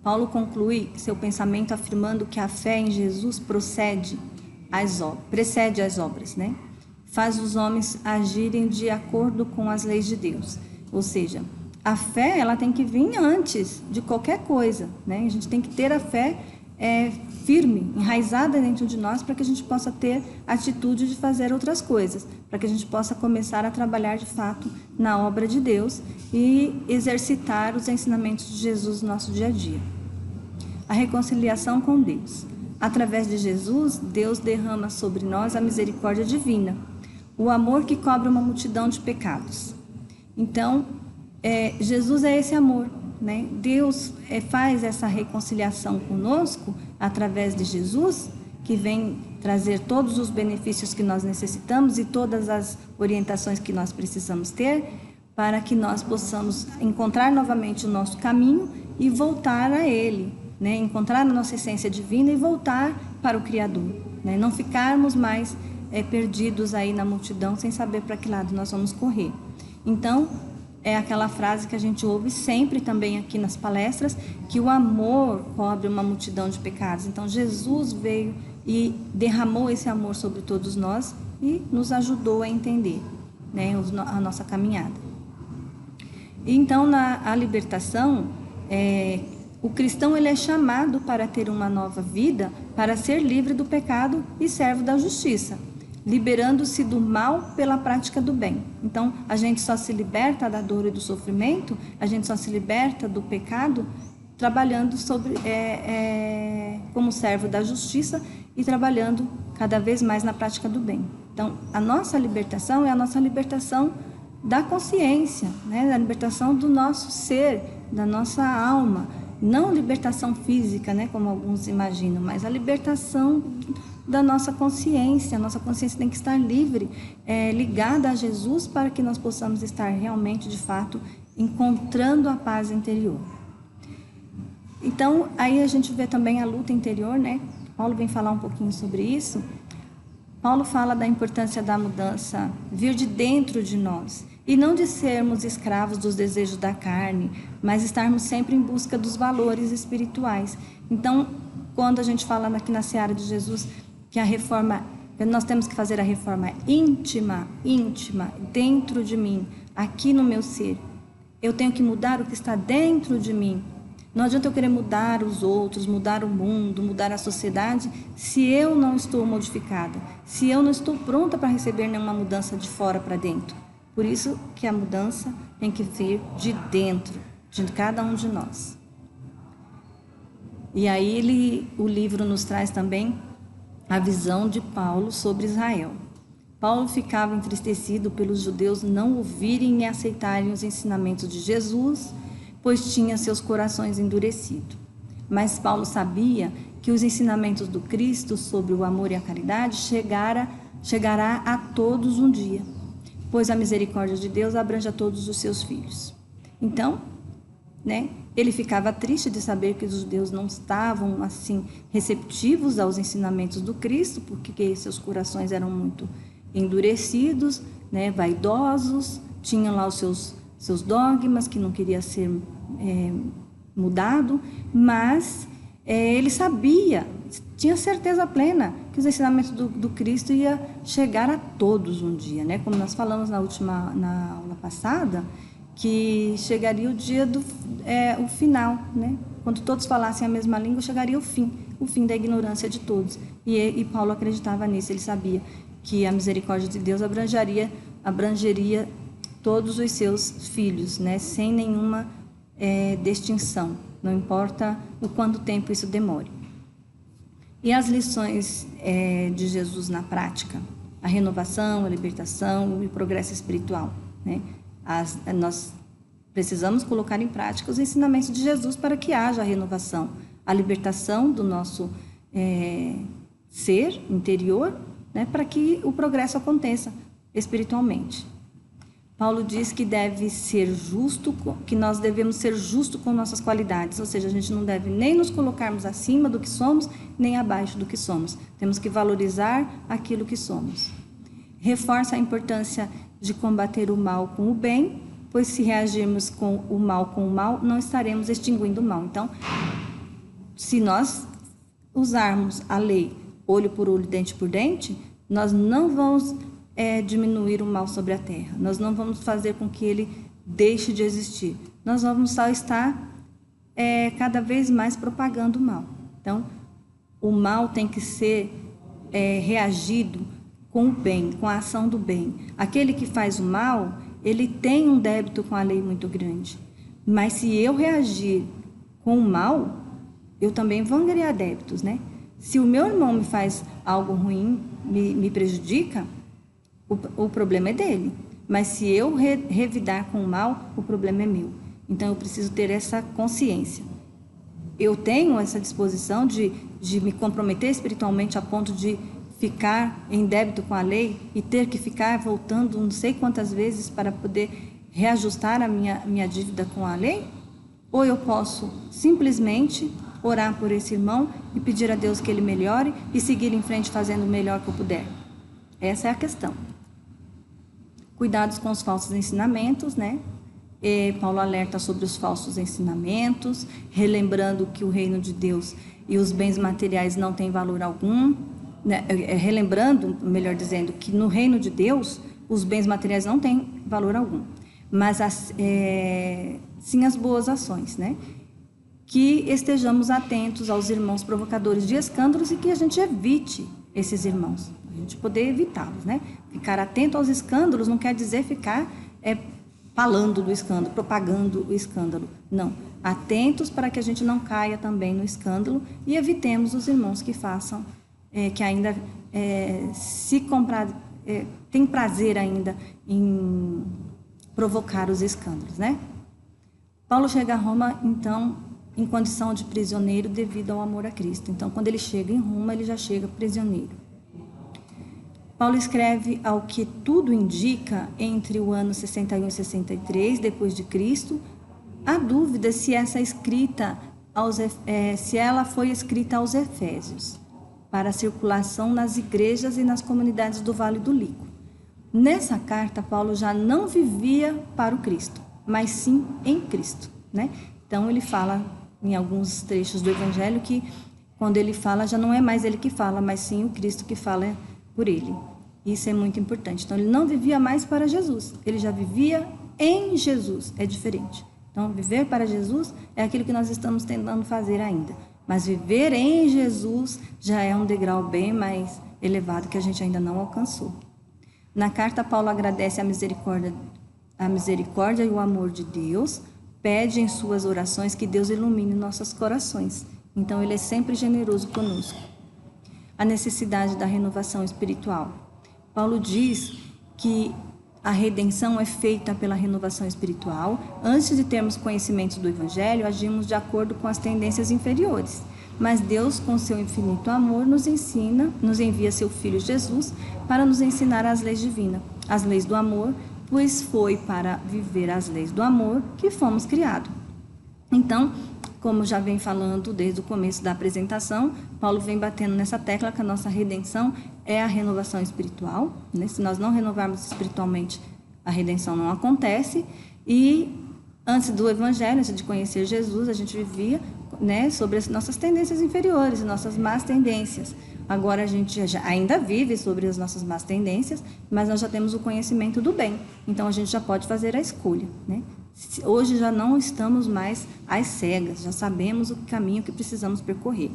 Paulo conclui seu pensamento afirmando que a fé em Jesus precede as obras, né? Faz os homens agirem de acordo com as leis de Deus. Ou seja, a fé ela tem que vir antes de qualquer coisa, né? A gente tem que ter a fé firme, enraizada dentro de nós, para que a gente possa ter atitude de fazer outras coisas, para que a gente possa começar a trabalhar de fato na obra de Deus e exercitar os ensinamentos de Jesus no nosso dia a dia. A reconciliação com Deus. Através de Jesus, Deus derrama sobre nós a misericórdia divina, o amor que cobre uma multidão de pecados. Então, Jesus é esse amor, né? Deus faz essa reconciliação conosco através de Jesus, que vem trazer todos os benefícios que nós necessitamos e todas as orientações que nós precisamos ter para que nós possamos encontrar novamente o nosso caminho e voltar a Ele, né? Encontrar a nossa essência divina e voltar para o Criador, né? Não ficarmos mais perdidos aí na multidão sem saber para que lado nós vamos correr. Então, é aquela frase que a gente ouve sempre também aqui nas palestras, que o amor cobre uma multidão de pecados. Então, Jesus veio e derramou esse amor sobre todos nós e nos ajudou a entender, né, a nossa caminhada. Então, a libertação, o cristão ele é chamado para ter uma nova vida, para ser livre do pecado e servo da justiça, liberando-se do mal pela prática do bem. Então, a gente só se liberta da dor e do sofrimento, a gente só se liberta do pecado trabalhando como servo da justiça e trabalhando cada vez mais na prática do bem. Então, a nossa libertação é a nossa libertação da consciência, né? Da libertação do nosso ser, da nossa alma. Não libertação física, né? Como alguns imaginam, mas a libertação da nossa consciência. A nossa consciência tem que estar livre, ligada a Jesus, para que nós possamos estar realmente, de fato, encontrando a paz interior. Então, aí a gente vê também a luta interior, né? Paulo vem falar um pouquinho sobre isso. Paulo fala da importância da mudança vir de dentro de nós, e não de sermos escravos dos desejos da carne, mas estarmos sempre em busca dos valores espirituais. Então, quando a gente fala aqui na Seara de Jesus, que a reforma, nós temos que fazer a reforma íntima, dentro de mim, aqui no meu ser. Eu tenho que mudar o que está dentro de mim. Não adianta eu querer mudar os outros, mudar o mundo, mudar a sociedade, se eu não estou modificada, se eu não estou pronta para receber nenhuma mudança de fora para dentro. Por isso que a mudança tem que vir de dentro, de cada um de nós. E aí o livro nos traz também a visão de Paulo sobre Israel. Paulo ficava entristecido pelos judeus não ouvirem e aceitarem os ensinamentos de Jesus, pois tinha seus corações endurecidos. Mas Paulo sabia que os ensinamentos do Cristo sobre o amor e a caridade chegará a todos um dia, pois a misericórdia de Deus abrange a todos os seus filhos. Então, né, ele ficava triste de saber que os judeus não estavam assim receptivos aos ensinamentos do Cristo, porque seus corações eram muito endurecidos, né, vaidosos, tinham lá os seus dogmas que não queria ser mudado, mas ele sabia, tinha certeza plena que os ensinamentos do Cristo ia chegar a todos um dia, né? Como nós falamos na aula passada, que chegaria o dia o final, né? Quando todos falassem a mesma língua, chegaria o fim da ignorância de todos. E Paulo acreditava nisso, ele sabia que a misericórdia de Deus abrangeria todos os seus filhos, né? Sem nenhuma distinção, não importa o quanto tempo isso demore. E as lições de Jesus na prática, a renovação, a libertação e o progresso espiritual, né? Nós precisamos colocar em prática os ensinamentos de Jesus para que haja a renovação, a libertação do nosso ser interior, né? Para que o progresso aconteça espiritualmente. Paulo diz que que nós devemos ser justos com nossas qualidades, ou seja, a gente não deve nem nos colocarmos acima do que somos, nem abaixo do que somos. Temos que valorizar aquilo que somos. Reforça a importância de combater o mal com o bem pois se reagirmos com o mal, não estaremos extinguindo o mal. Então, se nós usarmos a lei olho por olho, dente por dente, nós não vamos diminuir o mal sobre a terra. Nós não vamos fazer com que ele deixe de existir. Nós vamos só estar cada vez mais propagando o mal. Então, o mal tem que ser reagido com o bem, com a ação do bem. Aquele que faz o mal, ele tem um débito com a lei muito grande. Mas se eu reagir com o mal, eu também vou angariar débitos, né? Se o meu irmão me faz algo ruim, me prejudica, o problema é dele. Mas se eu revidar com o mal, o problema é meu. Então, eu preciso ter essa consciência. Eu tenho essa disposição de me comprometer espiritualmente a ponto de ficar em débito com a lei e ter que ficar voltando não sei quantas vezes para poder reajustar a minha dívida com a lei? Ou eu posso simplesmente orar por esse irmão e pedir a Deus que ele melhore e seguir em frente fazendo o melhor que eu puder? Essa é a questão. Cuidados com os falsos ensinamentos, né? Paulo alerta sobre os falsos ensinamentos, relembrando que o reino de Deus e os bens materiais não têm valor algum, né? Relembrando, melhor dizendo, que no reino de Deus os bens materiais não têm valor algum, mas sim as boas ações, né? Que estejamos atentos aos irmãos provocadores de escândalos e que a gente evite esses irmãos, a gente poder evitá-los, né? Ficar atento aos escândalos não quer dizer ficar falando do escândalo, propagando o escândalo. Não. Atentos para que a gente não caia também no escândalo e evitemos os irmãos que façam, que ainda tem prazer ainda em provocar os escândalos, né? Paulo chega a Roma, então, em condição de prisioneiro devido ao amor a Cristo. Então, quando ele chega em Roma, ele já chega prisioneiro. Paulo escreve ao que tudo indica entre o ano 61 e 63 depois de Cristo. Há dúvida se se ela foi escrita aos Efésios para circulação nas igrejas e nas comunidades do Vale do Lico. Nessa carta, Paulo já não vivia para o Cristo, mas sim em Cristo, né? Então ele fala em alguns trechos do Evangelho que quando ele fala já não é mais ele que fala, mas sim o Cristo que fala por ele. Isso é muito importante. Então, ele não vivia mais para Jesus, ele já vivia em Jesus, é diferente. Então, viver para Jesus é aquilo que nós estamos tentando fazer ainda. Mas viver em Jesus já é um degrau bem mais elevado que a gente ainda não alcançou. Na carta, Paulo agradece a misericórdia e o amor de Deus, pede em suas orações que Deus ilumine nossos corações. Então, ele é sempre generoso conosco. A necessidade da renovação espiritual. Paulo diz que a redenção é feita pela renovação espiritual. Antes de termos conhecimento do Evangelho, agimos de acordo com as tendências inferiores. Mas Deus, com seu infinito amor, nos envia seu Filho Jesus para nos ensinar as leis divinas, as leis do amor, pois foi para viver as leis do amor que fomos criados. Então, como já vem falando desde o começo da apresentação, Paulo vem batendo nessa tecla que a nossa redenção é a renovação espiritual, né? Se nós não renovarmos espiritualmente, a redenção não acontece. E antes do Evangelho, antes de conhecer Jesus, a gente vivia, né, sobre as nossas tendências inferiores, nossas más tendências. Agora a gente ainda vive sobre as nossas más tendências, mas nós já temos o conhecimento do bem. Então a gente já pode fazer a escolha, né? Hoje já não estamos mais às cegas, já sabemos o caminho que precisamos percorrer.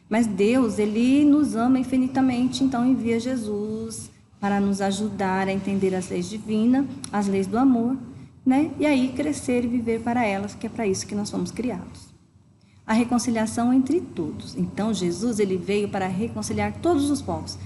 Mas Deus, Ele nos ama infinitamente, então envia Jesus para nos ajudar a entender as leis divinas, as leis do amor, né? E aí crescer e viver para elas, que é para isso que nós fomos criados. A reconciliação entre todos. Então Jesus, Ele veio para reconciliar todos os povos.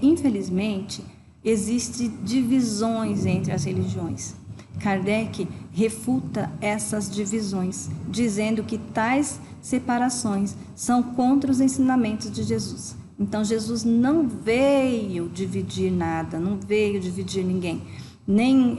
Infelizmente, existem divisões entre as religiões. Kardec refuta essas divisões, dizendo que tais separações são contra os ensinamentos de Jesus. Então, Jesus não veio dividir nada, não veio dividir ninguém, nem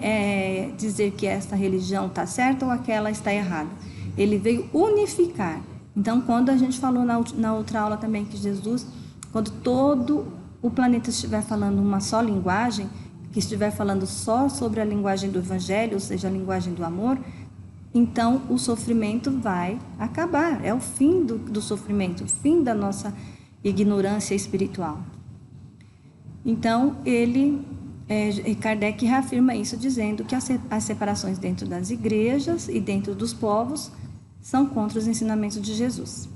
dizer que esta religião está certa ou aquela está errada. Ele veio unificar. Então, quando a gente falou na outra aula também que Jesus, quando todo o planeta estiver falando uma só linguagem, que estiver falando só sobre a linguagem do evangelho, ou seja, a linguagem do amor, então o sofrimento vai acabar. É o fim do sofrimento, o fim da nossa ignorância espiritual. Então, Kardec reafirma isso, dizendo que as separações dentro das igrejas e dentro dos povos são contra os ensinamentos de Jesus.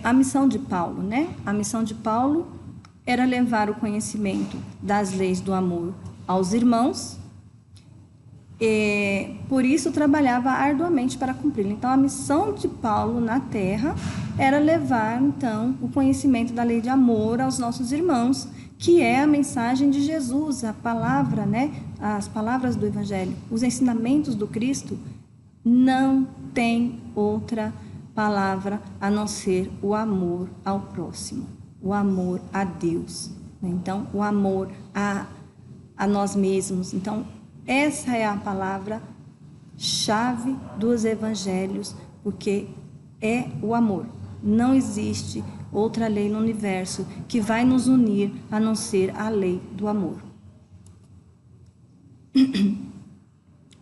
A missão de Paulo, né? A missão de Paulo era levar o conhecimento das leis do amor aos irmãos, por isso trabalhava arduamente para cumpri-lo. Então, a missão de Paulo na Terra era levar, então, o conhecimento da lei de amor aos nossos irmãos, que é a mensagem de Jesus, a palavra, né? As palavras do Evangelho, os ensinamentos do Cristo. Não tem outra palavra a não ser o amor ao próximo, o amor a Deus, né? Então, o amor a nós mesmos. Então, essa é a palavra-chave dos evangelhos, porque é o amor. Não existe outra lei no universo que vai nos unir a não ser a lei do amor.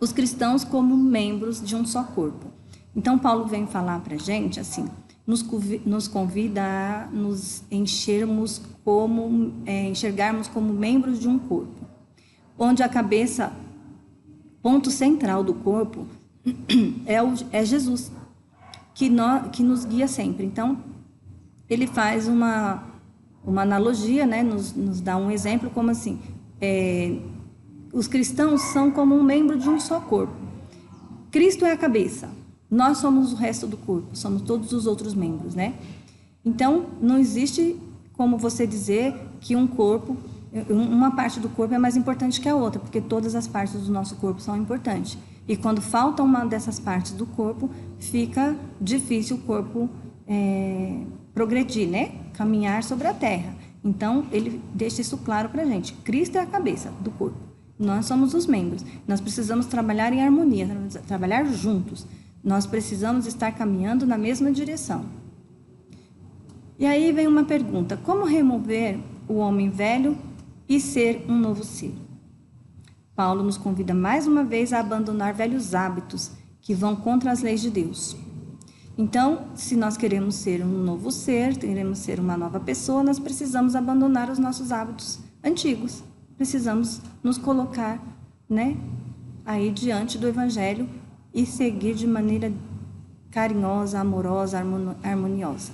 Os cristãos como membros de um só corpo. Então, Paulo vem falar para a gente, assim, nos convida a nos enxergarmos como membros de um corpo, onde a cabeça, ponto central do corpo, é Jesus, que nos guia sempre. Então, ele faz uma analogia, né? Nos dá um exemplo, como assim, os cristãos são como um membro de um só corpo. Cristo é a cabeça, nós somos o resto do corpo, somos todos os outros membros, né? Então, não existe como você dizer que uma parte do corpo é mais importante que a outra, porque todas as partes do nosso corpo são importantes. E quando falta uma dessas partes do corpo, fica difícil o corpo progredir, né? Caminhar sobre a terra. Então, ele deixa isso claro para a gente. Cristo é a cabeça do corpo. Nós somos os membros. Nós precisamos trabalhar em harmonia, trabalhar juntos. Nós precisamos estar caminhando na mesma direção. E aí vem uma pergunta: como remover o homem velho e ser um novo ser? Paulo nos convida mais uma vez a abandonar velhos hábitos que vão contra as leis de Deus. Então, se nós queremos ser um novo ser, queremos ser uma nova pessoa, nós precisamos abandonar os nossos hábitos antigos. Precisamos nos colocar, né, aí diante do Evangelho e seguir de maneira carinhosa, amorosa, harmoniosa.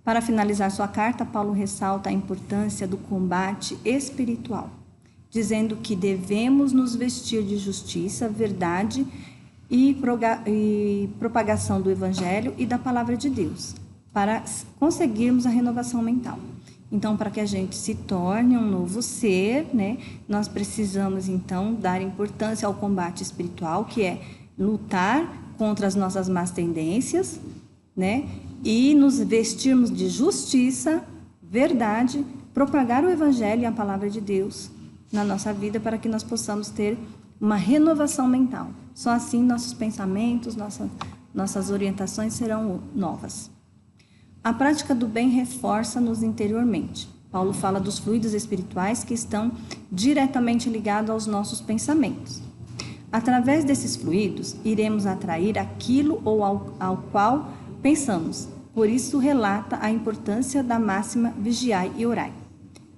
Para finalizar sua carta, Paulo ressalta a importância do combate espiritual, dizendo que devemos nos vestir de justiça, verdade e propagação do Evangelho e da Palavra de Deus, para conseguirmos a renovação mental. Então, para que a gente se torne um novo ser, né, nós precisamos, então, dar importância ao combate espiritual, que é lutar contra as nossas más tendências, né, e nos vestirmos de justiça, verdade, propagar o Evangelho e a Palavra de Deus na nossa vida, para que nós possamos ter uma renovação mental. Só assim nossos pensamentos, nossas orientações serão novas. A prática do bem reforça-nos interiormente. Paulo fala dos fluidos espirituais que estão diretamente ligados aos nossos pensamentos. Através desses fluidos, iremos atrair aquilo ou ao qual pensamos. Por isso, relata a importância da máxima vigiai e orai.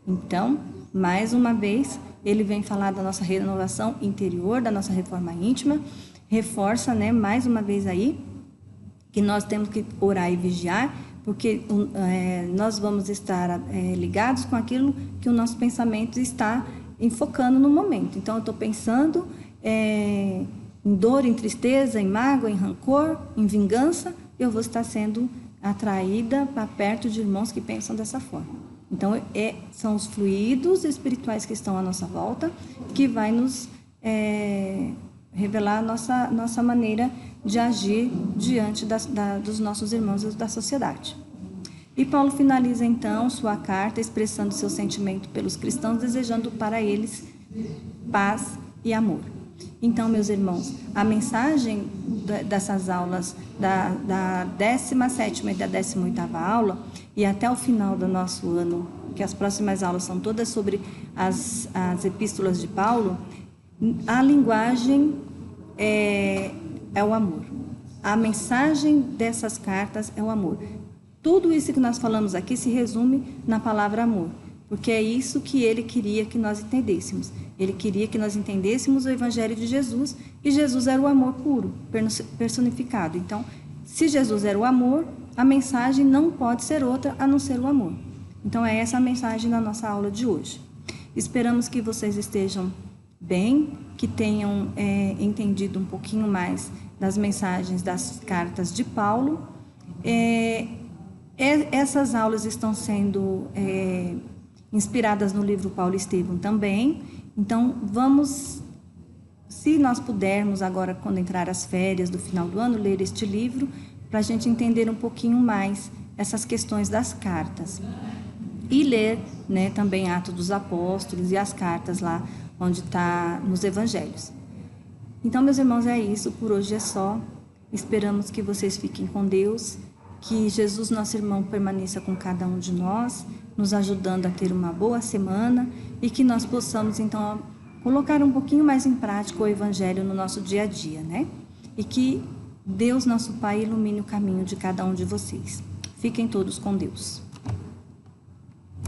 Então, mais uma vez, ele vem falar da nossa renovação interior, da nossa reforma íntima, reforça, né, mais uma vez aí, que nós temos que orar e vigiar, porque nós vamos estar ligados com aquilo que o nosso pensamento está enfocando no momento. Então, eu estou pensando em dor, em tristeza, em mágoa, em rancor, em vingança, eu vou estar sendo atraída para perto de irmãos que pensam dessa forma. Então, são os fluidos espirituais que estão à nossa volta que vai nos revelar a nossa maneira de agir diante dos nossos irmãos e da sociedade. E Paulo finaliza, então, sua carta expressando seu sentimento pelos cristãos, desejando para eles paz e amor. Então, meus irmãos, a mensagem dessas aulas da 17ª e da 18ª aula, e até o final do nosso ano, que as próximas aulas são todas sobre as epístolas de Paulo, a linguagem é o amor. A mensagem dessas cartas é o amor. Tudo isso que nós falamos aqui se resume na palavra amor, porque é isso que ele queria que nós entendêssemos. Ele queria que nós entendêssemos o Evangelho de Jesus, e Jesus era o amor puro, personificado. Então, se Jesus era o amor, a mensagem não pode ser outra a não ser o amor. Então, é essa a mensagem da nossa aula de hoje. Esperamos que vocês estejam bem, que tenham entendido um pouquinho mais das mensagens das cartas de Paulo. Essas aulas estão sendo inspiradas no livro Paulo Estevão também. Então, vamos, se nós pudermos agora, quando entrar as férias do final do ano, ler este livro, para a gente entender um pouquinho mais essas questões das cartas. E ler, né, também Atos dos Apóstolos e as cartas lá onde está nos Evangelhos. Então, meus irmãos, é isso. Por hoje é só. Esperamos que vocês fiquem com Deus, que Jesus, nosso irmão, permaneça com cada um de nós, nos ajudando a ter uma boa semana, e que nós possamos, então, colocar um pouquinho mais em prática o Evangelho no nosso dia a dia, né? E que Deus, nosso Pai, ilumine o caminho de cada um de vocês. Fiquem todos com Deus.